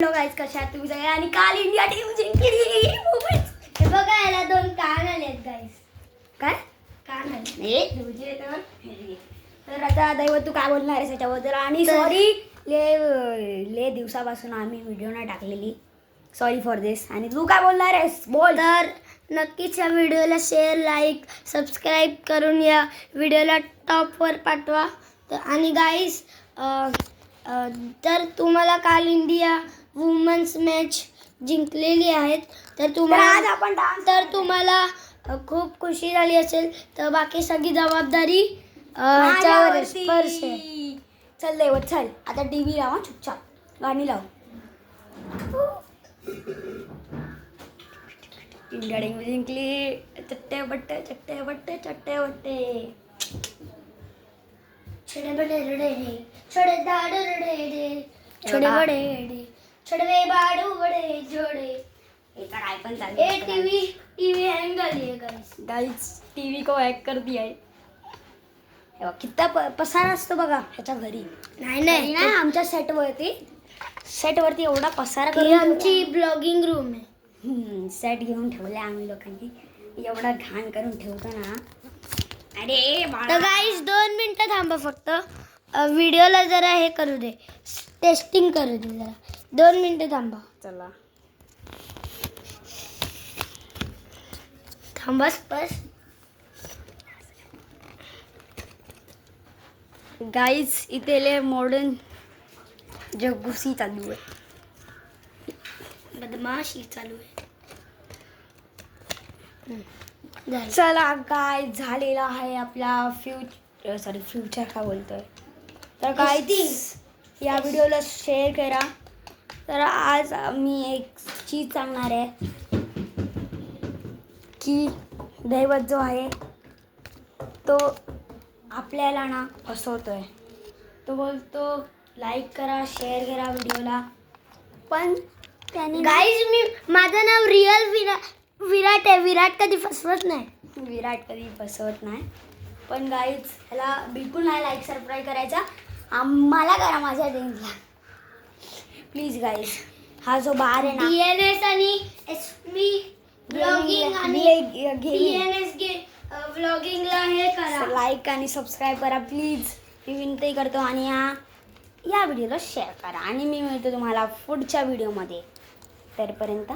Hello guys, कशा आहात तुम्ही सगळे? आणि काल इंडिया टीम जिंकली. हे बघा, याला 2 कान आलेत गाईज. काय कान आले? तर आता दैवत तू काय बोलणार आहेस याच्याबद्दल? आणि सॉरी, ले दिवसापासून आम्ही व्हिडिओ नाही टाकलेली. सॉरी फॉर दिस. आणि तू काय बोलणार आहेस? बोल. तर नक्कीच या व्हिडिओला शेअर, लाईक, सबस्क्राईब करून या व्हिडिओला टॉपवर पाठवा. आणि गाईज, तर तुम्हाला काल इंडिया वुमन्स मॅच जिंकलेली आहेत. तर आज आपण डान्स तुम्हाला खूप खुशी झाली असेल. तर बाकी सगळी जबाबदारी माझ्यावरती. स्पर्श आहे. चल दैवत, चल आता टीव्ही लावा, चुपचाप गाणी लाव. इंडिया टीम जिंकली. चट्टे बट्टे चट्टे बट्टे चट्टे बट्टे. छोटे बडे रडे, छोटे दाड रडे, छोटे बडे रे, छोटे बाडू बडे जोडे. एका काय पण ए चालेल. टीव्ही हँग झाली आहे गाईस. गाईज, टीव्ही को हॅक कर दिया है. हे बघ, किती पसारा असतो बघा ह्याच्या घरी. नाही आमच्या सेटवरती एवढा पसारा ही करून आमची ब्लॉगिंग रूम आहे. सेट घेऊन ठेवले आम्ही लोकांनी. एवढा घाण करून ठेवतो ना. अरे तर बाळा, गाईस 2 मिनिटं थांबा फक्त. व्हिडिओला जरा हे करू दे, टेस्टिंग करू दे जरा. 2 मिनिटं थांबा. चला. थांबा बस. गाईज, इथे लय मॉडर्न जगुसी चालू आहे. बदमाशी चालू आहे. झालं. चला काय झालेला आहे आपला फ्युचर का बोलतोय. तर काय या व्हिडिओला शेअर करा. तर आज मी एक चीज सांगणार आहे की दैवत जो आहे तो आपल्याला ना फसवतोय. तो बोलतो लाईक करा, शेअर करा व्हिडिओला, पण त्याने गाईज, माझं नाव रिअल विराट आहे. विराट कधी फसवत नाही. विराट कधी फसवत नाही. पण गाईज, ह्याला बिलकुल नाही लाईक सबस्क्राईब करायचा. आम्हाला करा, माझ्या टेन्सला प्लीज गाईज. हा जो बार आहे ना, DNS आणि SP ब्लॉगिंग आणि व्लॉगिंगला हे करा. लाईक आणि सबस्क्राईब करा प्लीज, मी विनंती करतो. आणि या व्हिडिओला शेअर करा. आणि मी मिळतो तुम्हाला पुढच्या व्हिडिओमध्ये. तोपर्यंत